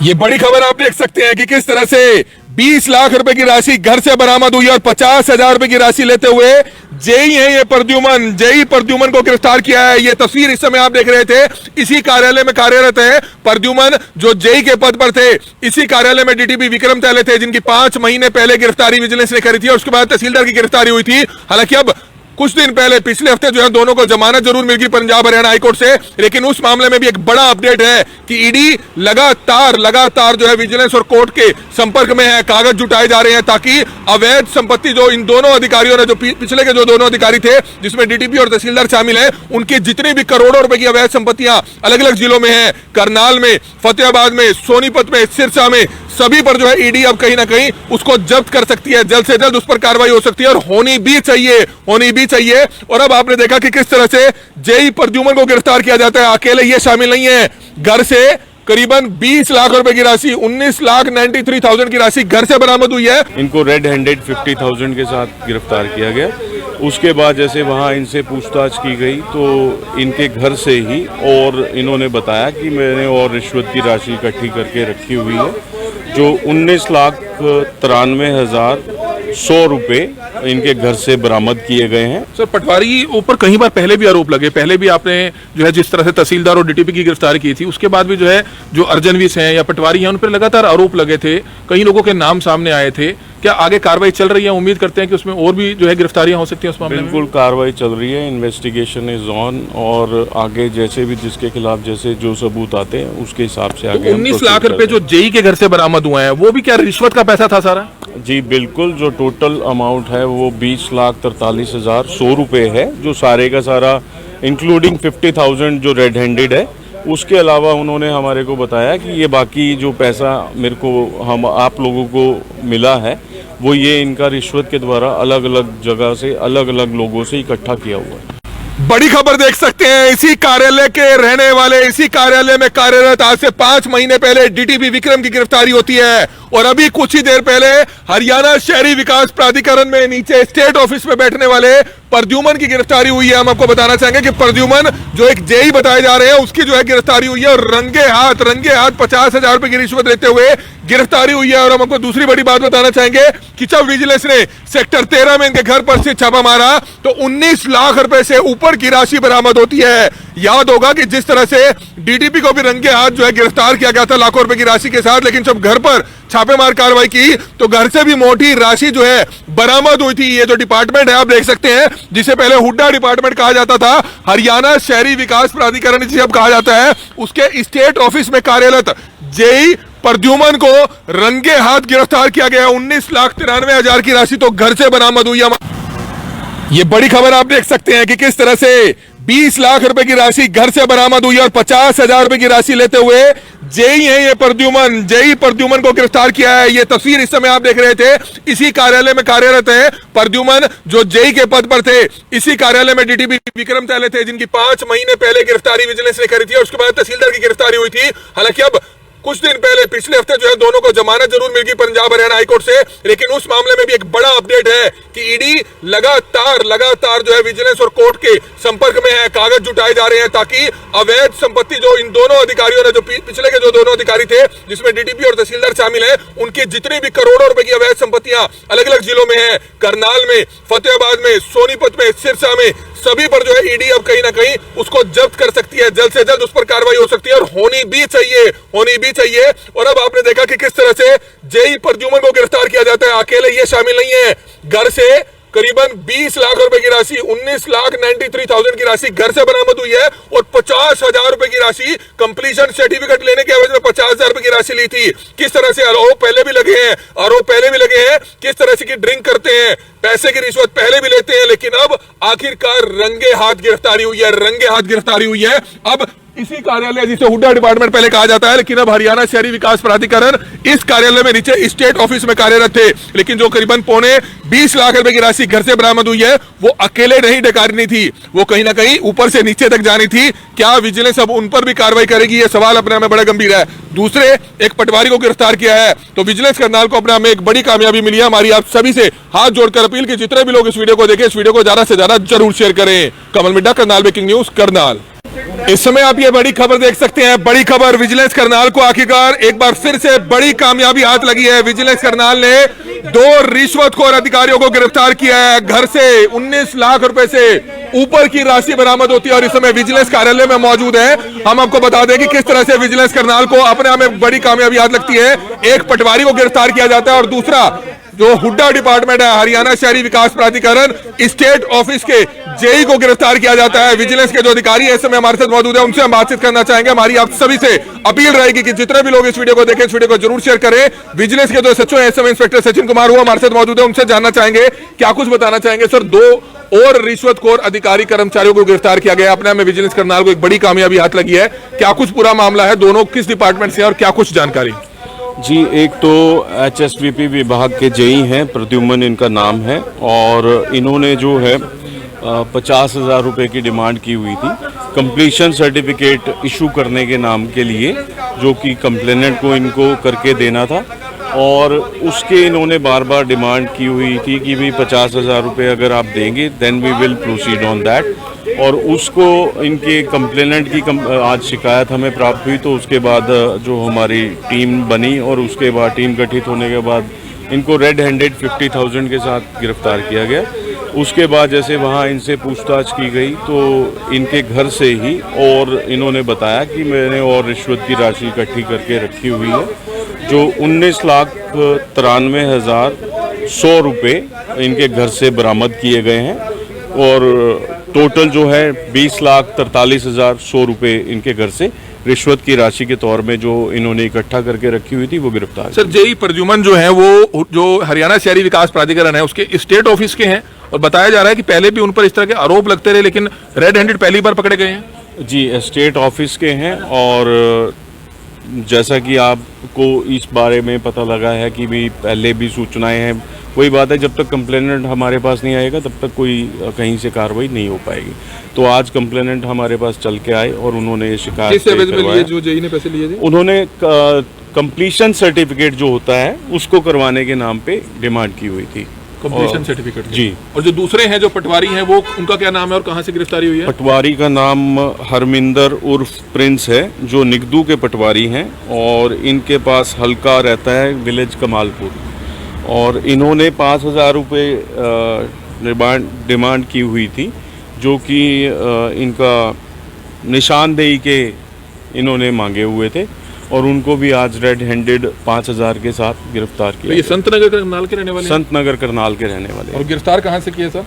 ये बड़ी खबर आप देख सकते हैं कि किस तरह से 20 लाख रुपए की राशि घर से बरामद हुई और 50,000 रुपए की राशि लेते हुए जेई है ये प्रद्युमन को गिरफ्तार किया है। ये तस्वीर इस समय आप देख रहे थे, इसी कार्यालय में कार्यरत है प्रद्युमन जो जेई के पद पर थे। इसी कार्यालय में डीटीपी विक्रम तैले थे जिनकी 5 महीने पहले गिरफ्तारी विजिलेंस ने करी थी और उसके बाद तहसीलदार की गिरफ्तारी हुई थी। हालांकि अब कुछ दिन पहले पिछले हफ्ते जो है दोनों को जमानत जरूर मिल गई पंजाब हरियाणा हाईकोर्ट से, लेकिन उस मामले में भी एक बड़ा अपडेट है कि ईडी लगातार जो है विजिलेंस और कोर्ट के संपर्क में है। कागज जुटाए जा रहे हैं ताकि अवैध संपत्ति जो इन दोनों अधिकारियों ने, जो पिछले के जो दोनों अधिकारी थे जिसमें डीटीपी और तहसीलदार शामिल है, उनकी जितनी भी करोड़ों रुपए की अवैध संपत्तियां अलग अलग जिलों में है, करनाल में, फतेहाबाद में, सोनीपत में, सिरसा में, सभी पर जो है ईडी अब कहीं ना कहीं उसको जब्त कर सकती है। जल्द से जल्द उस पर कार्रवाई हो सकती है और होनी भी चाहिए। और अब आपने देखा कि किस तरह से जेई प्रद्युमन को गिरफ्तार किया जाता है। अकेले ये शामिल नहीं है, घर से करीबन 20 लाख रुपए की राशि, 19,93,000 की राशि घर से बरामद हुई है। इनको रेड हैंडेड 50,000 के साथ गिरफ्तार किया गया। उसके बाद जैसे वहाँ इनसे पूछताछ की गई तो इनके घर से ही, और इन्होंने बताया कि मैंने और रिश्वत की राशि इकट्ठी करके रखी हुई है, जो 19,93,100 रुपये इनके घर से बरामद किए गए हैं। सर, पटवारी ऊपर कई बार पहले भी आरोप लगे, पहले भी आपने जो है जिस तरह से तहसीलदार और डीटीपी की गिरफ्तारी की थी, उसके बाद भी जो है जो अर्जनवीस हैं या पटवारी हैं उन पर लगातार आरोप लगे थे, कई लोगों के नाम सामने आए थे। क्या आगे कार्रवाई चल रही है? उम्मीद करते हैं कि उसमें और भी जो है गिरफ्तारियां हो सकती हैं उस मामले में? बिल्कुल कार्रवाई चल रही है, इन्वेस्टिगेशन इज ऑन, और आगे जैसे भी जिसके खिलाफ जैसे जो सबूत आते हैं उसके हिसाब से आगे। 19 लाख रुपए जो जेई के घर से बरामद हुए हैं वो भी क्या रिश्वत का पैसा था सारा? जी बिल्कुल, जो टोटल अमाउंट है वो 20,43,100 रुपये है, जो सारे का सारा इंक्लूडिंग 50,000 जो रेड हैंडेड है। उसके अलावा उन्होंने हमारे को बताया कि ये बाकी जो पैसा मेरे को आप लोगों को मिला है वो ये इनका रिश्वत के द्वारा अलग अलग जगह से अलग अलग लोगों से इकट्ठा किया हुआ है। बड़ी खबर देख सकते हैं, इसी कार्यालय के रहने वाले, इसी कार्यालय में कार्यरत आज से 5 महीने पहले डीटीपी विक्रम की गिरफ्तारी होती है और अभी कुछ ही देर पहले हरियाणा शहरी विकास प्राधिकरण में नीचे स्टेट ऑफिस में बैठने वाले प्रद्युमन की गिरफ्तारी हुई है। हम आपको बताना चाहेंगे कि प्रद्युमन जो एक जेई बताए जा रहे हैं उसकी जो है गिरफ्तारी हुई है और रंगे हाथ 50,000 रुपए की रिश्वत लेते हुए गिरफ्तारी हुई है। और हम आपको दूसरी बड़ी बात बताना चाहेंगे कि जब विजिलेंस ने सेक्टर 13 में इनके घर पर से छापा मारा तो 19 लाख रुपए से ऊपर की राशि बरामद होती है। याद होगा कि जिस तरह से डीटीपी को भी रंगे हाथ जो है गिरफ्तार किया गया था लाखों रुपए की राशि के साथ, लेकिन जब घर पर छापेमार कार्रवाई की तो घर से भी मोटी राशि जो है बरामद हुई थी। ये जो डिपार्टमेंट है आप देख सकते हैं, जिसे पहले हुड्डा डिपार्टमेंट कहा जाता था, हरियाणा शहरी विकास प्राधिकरण जिसे अब कहा जाता है, उसके स्टेट ऑफिस में कार्यरत जेई प्रद्युमन को रंगे हाथ गिरफ्तार किया गया। 19,93,000 की राशि तो घर से बरामद हुई है। ये बड़ी खबर आप देख सकते हैं कि किस तरह से 20 लाख रुपए की राशि घर से बरामद हुई और 50,000 रुपए की राशि लेते हुए जेई है ये प्रद्युमन को गिरफ्तार किया है। ये तस्वीर इस समय आप देख रहे थे, इसी कार्यालय में कार्यरत है प्रद्युमन जो जेई के पद पर थे। इसी कार्यालय में डीटीपी विक्रम तैले थे जिनकी 5 महीने पहले गिरफ्तारी विजिलेंस ने करी थी और उसके बाद तहसीलदार की गिरफ्तारी हुई थी। हालांकि अब कुछ दिन पहले पिछले हफ्ते जो है दोनों को जमानत जरूर मिल गई पंजाब हरियाणा हाईकोर्ट से, लेकिन उस मामले में भी एक बड़ा अपडेट है कि ईडी लगातार जो है विजिलेंस और कोर्ट के संपर्क में है। कागज जुटाए जा रहे हैं ताकि अवैध संपत्ति जो इन दोनों अधिकारियों ने, जो पिछले के जो दोनों अधिकारी थे जिसमें डीटीपी और तहसीलदार शामिल है, उनकी जितनी भी करोड़ों रुपए की अवैध संपत्तियां अलग अलग जिलों में है, करनाल में, फतेहाबाद में, सोनीपत में, सिरसा में, सभी पर जो है ईडी अब कहीं ना कहीं उसको जब्त कर सकती है। जल्द से जल्द उस पर कार्रवाई हो सकती है और होनी भी चाहिए। और अब आपने देखा कि किस तरह से जेई प्रद्युमन को गिरफ्तार किया जाता है। अकेले ये शामिल नहीं है, घर से करीबन 20 लाख रुपए की राशि, 19,93,000 की राशि घर से बरामद हुई है और 50,000 रुपए की राशि कंप्लीशन सर्टिफिकेट लेने के एवज में 50,000 रुपए की राशि ली थी। किस तरह से आरोप पहले भी लगे हैं, किस तरह से की ड्रिंक करते हैं, पैसे की रिश्वत पहले भी लेते हैं, लेकिन अब आखिरकार रंगे हाथ गिरफ्तारी हुई है। अब इसी कार्यालय जिसे हुड्डा डिपार्टमेंट पहले कहा जाता है, लेकिन अब हरियाणा शहरी विकास प्राधिकरण इस कार्यालय में नीचे स्टेट ऑफिस में कार्यरत थे, लेकिन जो करीबन 20 लाख रुपए की राशि घर से बरामद हुई है वो अकेले नहीं डकारनी थी, वो कहीं ना कहीं ऊपर से नीचे तक जानी थी। क्या विजिलेंस अब उन पर भी कार्रवाई करेगी? ये सवाल अपने में बड़ा गंभीर है। दूसरे एक पटवारी को गिरफ्तार किया है तो विजिलेंस करनाल को अपने में एक बड़ी कामयाबी मिली है। हमारी आप सभी से हाथ जोड़कर अपील कि जितने भी लोग इस वीडियो को देखें, इस वीडियो को ज्यादा से ज्यादा जरूर शेयर करें। कमल मिड्डा, करनाल ब्रेकिंग न्यूज, करनाल। इस समय आप ये बड़ी खबर देख सकते हैं। बड़ी खबर, विजिलेंस करनाल को आखिरकार एक बार फिर से बड़ी कामयाबी हाथ लगी है। विजिलेंस करनाल ने 2 रिश्वतखोर अधिकारियों को गिरफ्तार किया है। घर से 19 लाख रुपए से ऊपर की राशि बरामद होती है और इस समय विजिलेंस कार्यालय में मौजूद है। हम आपको बता दें कि किस तरह से विजिलेंस करनाल को अपने आप में बड़ी कामयाबी हाथ लगती है। एक पटवारी को गिरफ्तार किया जाता है और दूसरा जो हुड्डा डिपार्टमेंट है, हरियाणा शहरी विकास प्राधिकरण स्टेट ऑफिस के जेई को गिरफ्तार किया जाता है। विजिलेंस के जो अधिकारी है इस समय हमारे साथ मौजूद है, उनसे हम बातचीत करना चाहेंगे। हमारी आप सभी से अपील रहेगी कि जितने भी लोग इस वीडियो को देखें, इस वीडियो को जरूर शेयर करें। विजिलेंस के जो सचिव है इस समय इंस्पेक्टर सचिन कुमार हुआ हमारे साथ मौजूद है, उनसे जानना चाहेंगे क्या कुछ बताना चाहेंगे। सर, 2 और रिश्वतखोर अधिकारी कर्मचारियों को गिरफ्तार किया गया। अपने में विजिलेंस करनाल को एक बड़ी कामयाबी हाथ लगी है। क्या कुछ पूरा मामला है, दोनों किस डिपार्टमेंट से और क्या कुछ जानकारी? जी, एक तो HSVP विभाग के जेई हैं, प्रद्युमन इनका नाम है, और इन्होंने जो है 50,000 रुपये की डिमांड की हुई थी कंप्लीशन सर्टिफिकेट इशू करने के नाम के लिए, जो कि कंप्लेनेंट को इनको करके देना था। और उसके इन्होंने बार बार डिमांड की हुई थी कि भाई 50,000 रुपये अगर आप देंगे then we will proceed on that. और उसको इनके कंप्लेनेंट की आज शिकायत हमें प्राप्त हुई, तो उसके बाद जो हमारी टीम बनी और उसके बाद टीम गठित होने के बाद इनको रेड हैंडेड 50,000 के साथ गिरफ्तार किया गया। उसके बाद जैसे वहाँ इनसे पूछताछ की गई तो इनके घर से ही, और इन्होंने बताया कि मैंने और रिश्वत की राशि इकट्ठी करके रखी हुई है, जो 19,93,100 रुपये इनके घर से बरामद किए गए हैं। और टोटल जो है 20,43,100 रुपये इनके घर से रिश्वत की राशि के तौर में जो इन्होंने इकट्ठा करके रखी हुई थी वो गिरफ्तार। सर, जेई प्रद्युमन जो है वो जो हरियाणा शहरी विकास प्राधिकरण है उसके स्टेट ऑफिस के हैं और बताया जा रहा है कि पहले भी उन पर इस तरह के आरोप लगते रहे, लेकिन रेड हैंडेड पहली बार पकड़े गए हैं। जी, स्टेट ऑफिस के हैं। और जैसा कि आपको इस बारे में पता लगा है कि भी पहले भी सूचनाएं हैं, वही बात है, जब तक कंप्लेनेंट हमारे पास नहीं आएगा तब तक कोई कहीं से कार्रवाई नहीं हो पाएगी। तो आज कंप्लेनेंट हमारे पास चल के आए और उन्होंने ये शिकायत करवाया। जो जेई ने पैसे लिए थे, उन्होंने कंप्लीशन सर्टिफिकेट जो होता है उसको करवाने के नाम पे डिमांड की हुई थी। कंप्लीशन सर्टिफिकेट जी। और जो दूसरे हैं जो पटवारी हैं वो, उनका क्या नाम है और कहाँ से गिरफ्तारी हुई है? पटवारी का नाम हरमिंदर उर्फ प्रिंस है, जो निगदू के पटवारी हैं, और इनके पास हल्का रहता है विलेज कमालपुर। और इन्होंने 5,000 रुपये डिमांड की हुई थी, जो कि इनका निशानदेही के इन्होंने मांगे हुए थे, और उनको भी आज रेड हैंडेड 5,000 के साथ गिरफ्तार किया। तो ये संत नगर करनाल के रहने वाले? संत नगर करनाल के रहने वाले। और गिरफ्तार कहाँ से किए सर?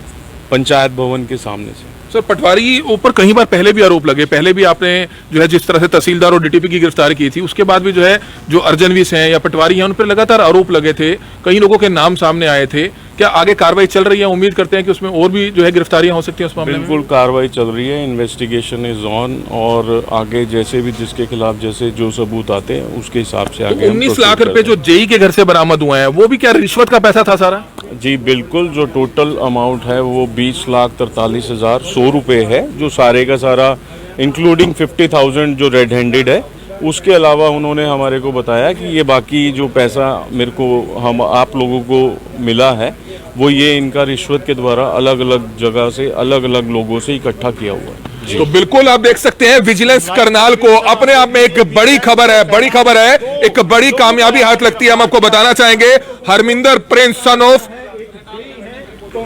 पंचायत भवन के सामने से। सर, पटवारी ऊपर कई बार पहले भी आरोप लगे। पहले भी आपने जो है जिस तरह से तहसीलदार और डीटीपी की गिरफ्तारी की थी, उसके बाद भी जो है जो अर्जनवीस हैं या पटवारी हैं उन पर लगातार आरोप लगे थे, कई लोगों के नाम सामने आए थे। क्या आगे कार्रवाई चल रही है? उम्मीद करते हैं कि उसमें और भी जो है गिरफ्तारियां हो सकती हैं उस मामले में? बिल्कुल, कार्रवाई चल रही है, इन्वेस्टिगेशन इज ऑन, और आगे जैसे भी जिसके खिलाफ जैसे जो सबूत आते हैं उसके हिसाब से आगे। 19 लाख रुपए जो जेई के घर से बरामद हुए हैं वो भी क्या रिश्वत का पैसा था सारा? जी बिल्कुल, जो टोटल अमाउंट है वो 20,43,100 रुपये है, जो सारे का सारा इंक्लूडिंग 50,000 जो रेड हैंडेड है। उसके अलावा उन्होंने हमारे को बताया कि ये बाकी जो पैसा मेरे को हम आप लोगों को मिला है वो ये इनका रिश्वत के द्वारा अलग अलग जगह से अलग अलग लोगों से इकट्ठा किया हुआ है। तो बिल्कुल आप देख सकते हैं विजिलेंस करनाल को अपने आप में एक बड़ी खबर है, बड़ी खबर है, एक बड़ी कामयाबी हाथ लगती है। हम आपको बताना चाहेंगे Harminder Prince son of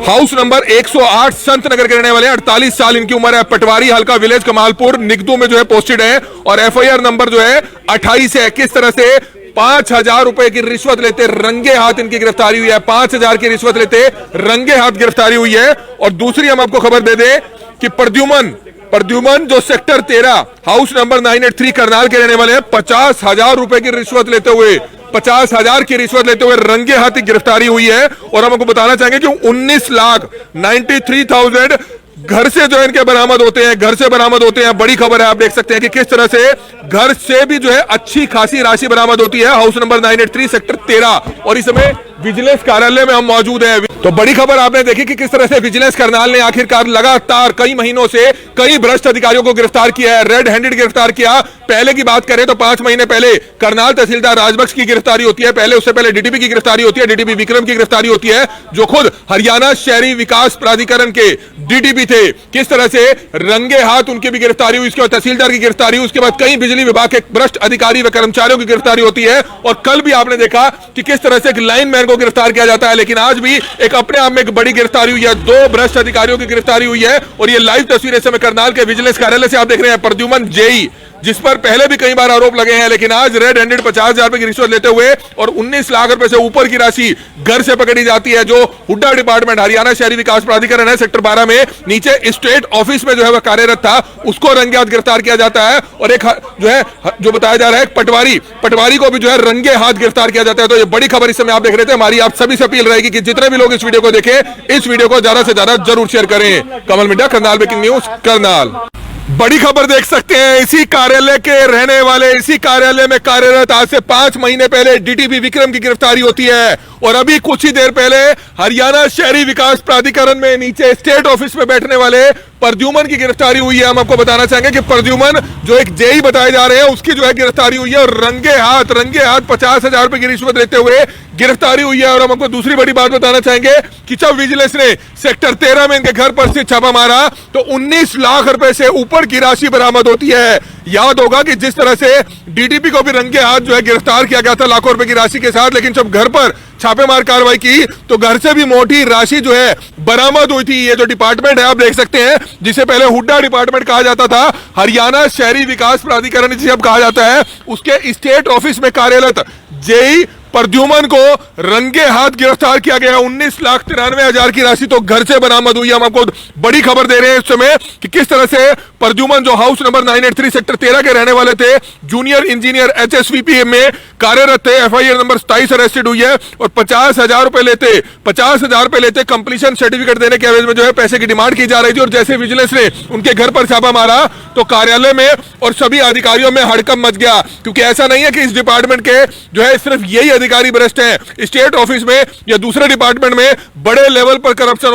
house number 108 Sant नगर के रहने वाले, 48 साल इनकी उम्र है, पटवारी हल्का विलेज कमालपुर निगदू में जो है पोस्टेड है, और FIR नंबर जो है 28 है। किस तरह से 5,000 रुपए की रिश्वत लेते रंगे हाथ इनकी गिरफ्तारी हुई है। 5,000 की रिश्वत लेते रंगे हाथ गिरफ्तारी हुई है। और दूसरी हम आपको खबर दे दें कि प्रद्युमन जो सेक्टर 13 हाउस नंबर 983 करनाल के रहने वाले हैं, 50,000 रुपए की रिश्वत लेते हुए 50,000 की रिश्वत लेते हुए रंगे हाथ गिरफ्तारी हुई है। और हम आपको बताना चाहेंगे कि 19,93,000 घर से जो इनके बरामद होते हैं, घर से बरामद होते हैं। बड़ी खबर है, आप देख सकते हैं कि किस तरह से घर से भी जो है अच्छी खासी राशि बरामद होती है। House number 983 sector 13। और इस समय विजिलेंस कार्यालय में हम मौजूद हैं। तो बड़ी खबर आपने देखी कि किस तरह से विजिलेंस करनाल ने आखिरकार लगातार कई महीनों से कई भ्रष्ट अधिकारियों को गिरफ्तार किया है, रेड हैंडेड गिरफ्तार किया। पहले की बात करें तो 5 महीने पहले करनाल तहसीलदार राजबक्श की गिरफ्तारी होती है, पहले उससे पहले डीटीपी की गिरफ्तारी होती है, डीटीपी विक्रम की गिरफ्तारी होती है, जो खुद हरियाणा शहरी विकास प्राधिकरण के डीटीपी थे। किस तरह से रंगे हाथ उनकी भी गिरफ्तारी हुई, उसके बाद तहसीलदार की गिरफ्तारी हुई, उसके बाद कई बिजली विभाग के भ्रष्ट अधिकारी व कर्मचारियों की गिरफ्तारी होती है। और कल भी आपने देखा कि किस तरह से एक लाइनमैन को गिरफ्तार किया जाता है। लेकिन आज भी एक अपने आप में एक बड़ी गिरफ्तारी हुई है, 2 भ्रष्ट अधिकारियों की गिरफ्तारी हुई है। और ये लाइव तस्वीरें समय करनाल के विजिलेंस कार्यालय से आप देख रहे हैं। प्रद्युमन जेई, जिस पर पहले भी कई बार आरोप लगे हैं, लेकिन आज रेड हैंडेड 50,000 रुपए की रिश्वत लेते हुए और 19 लाख रुपए से ऊपर की राशि घर से पकड़ी जाती है। जो हुड्डा डिपार्टमेंट हरियाणा शहरी विकास प्राधिकरण है, सेक्टर 12 में नीचे स्टेट ऑफिस में जो है वह कार्यरत था, उसको रंगे हाथ गिरफ्तार किया जाता है। और एक जो बताया जा रहा है पटवारी को भी जो है रंगे हाथ गिरफ्तार किया जाता है। तो ये बड़ी खबर इस समय आप देख रहे थे। हमारी आप सभी से अपील रहेगी कि जितने भी लोग इस वीडियो को देखें, इस वीडियो को ज्यादा से ज्यादा जरूर शेयर करें। Kamal media, Karnal breaking news, Karnal. बड़ी खबर देख सकते हैं, इसी कार्यालय के रहने वाले, इसी कार्यालय में कार्यरत आज से 5 महीने पहले डीटीपी विक्रम की गिरफ्तारी होती है। और अभी कुछ ही देर पहले हरियाणा शहरी विकास प्राधिकरण में नीचे स्टेट ऑफिस में बैठने वाले प्रद्युमन की गिरफ्तारी हुई है। हम आपको बताना चाहेंगे कि प्रद्युमन जो एक जेई बताए जा रहे हैं, उसकी जो है गिरफ्तारी हुई है और रंगे हाथ 50,000 रुपए की रिश्वत लेते हुए गिरफ्तारी हुई है। और हम आपको दूसरी बड़ी बात बताना चाहेंगे कि जब विजिलेंस ने सेक्टर 13 में इनके घर पर से छापा मारा तो 19 लाख रुपए से ऊपर की राशि बरामद होती है। याद होगा कि जिस तरह से डीटीपी को भी रंगे हाथ जो है गिरफ्तार किया गया था लाखों रुपए की राशि के साथ, लेकिन जब घर पर छापेमार कार्रवाई की तो घर से भी मोटी राशि जो है बरामद हुई थी। ये जो डिपार्टमेंट है आप देख सकते हैं, जिसे पहले हुड्डा डिपार्टमेंट कहा जाता था, हरियाणा शहरी विकास प्राधिकरण जिसे अब कहा जाता है, उसके स्टेट ऑफिस में कार्यरत जेई प्रद्युमन को रंगे हाथ गिरफ्तार किया गया। 19,93,000 की राशि तो घर से बरामद हुई है। हम आपको बड़ी खबर दे रहे हैं इस समय कि किस तरह से प्रद्युमन जो हाउस नंबर 983 सेक्टर 13 के रहने वाले थे, जूनियर इंजीनियर HSVP में कार्यरत थे, FIR नंबर 27 अरेस्टेड हुई है। और 50,000 रुपए लेते कंप्लीशन सर्टिफिकेट देने के एवज में जो है पैसे की डिमांड की जा रही थी। और जैसे विजिलेंस ने उनके घर पर छापा मारा तो कार्यालय में और सभी अधिकारियों में हड़कंप मच गया, क्योंकि ऐसा नहीं है कि इस डिपार्टमेंट के जो है सिर्फ यही अधिकारी भ्रष्ट हैं। स्टेट ऑफिस में या दूसरे डिपार्टमेंट में बड़े लेवल पर करप्शन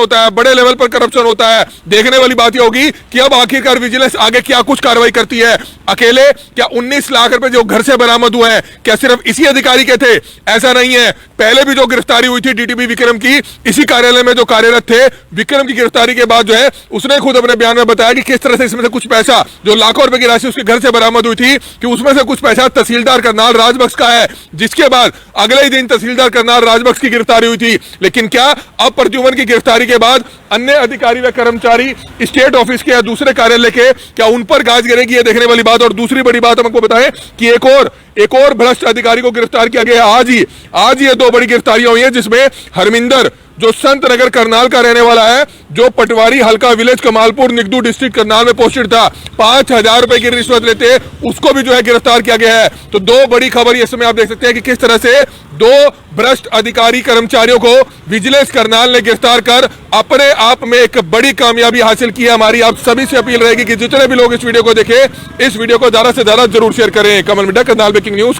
होता है। देखने वाली बात यह होगी कि अब आखिरकार विजिलेंस आगे क्या कुछ कार्रवाई करती है। अकेले क्या 19 लाख रुपए जो घर से बरामद हुए हैं, क्या सिर्फ इसी अधिकारी के थे? ऐसा नहीं है। पहले भी जो गिरफ्तारी हुई थी डीटीपी विक्रम की, इसी कार्यालय में जो कार्यरत थे, विक्रम की गिरफ्तारी के बाद जो है उसने खुद अपने बयान में बताया कि किस तरह से इसमें से कुछ पैसा जो लाखों रुपए की राशि उसके घर से बरामद हुई थी, कि उसमें से कुछ पैसा तहसीलदार करनाल राजबक्श का है। जिसके बाद अगले ही दिन तहसीलदार करनाल राजबक्श की गिरफ्तारी हुई थी। लेकिन क्या अब प्रद्युमन की गिरफ्तारी के बाद अन्य अधिकारी व कर्मचारी स्टेट ऑफिस के या दूसरे कार्यालय के, क्या उन पर गाज गिरेगी? ये देखने वाली बात। और दूसरी बड़ी बात हम आपको बताएं कि एक और भ्रष्ट अधिकारी को गिरफ्तार किया गया आज ही ये 2 बड़ी गिरफ्तारियां हुई हैं, जिसमें हरमिंदर जो संत नगर करनाल का रहने वाला है, जो पटवारी हल्का विलेज कमालपुर निगदू डिस्ट्रिक्ट करनाल में पोस्टेड था, 5,000 रुपए की रिश्वत लेते उसको भी जो है गिरफ्तार किया गया है। तो 2 बड़ी खबर इस समय आप देख सकते हैं कि किस तरह से 2 भ्रष्ट अधिकारी कर्मचारियों को विजिलेंस करनाल ने गिरफ्तार कर अपने आप में एक बड़ी कामयाबी हासिल की है। हमारी आप सभी से अपील रहेगी कि जितने भी लोग इस वीडियो को देखें, इस वीडियो को ज्यादा से ज्यादा जरूर शेयर करें। Kamal media, Karnal breaking news.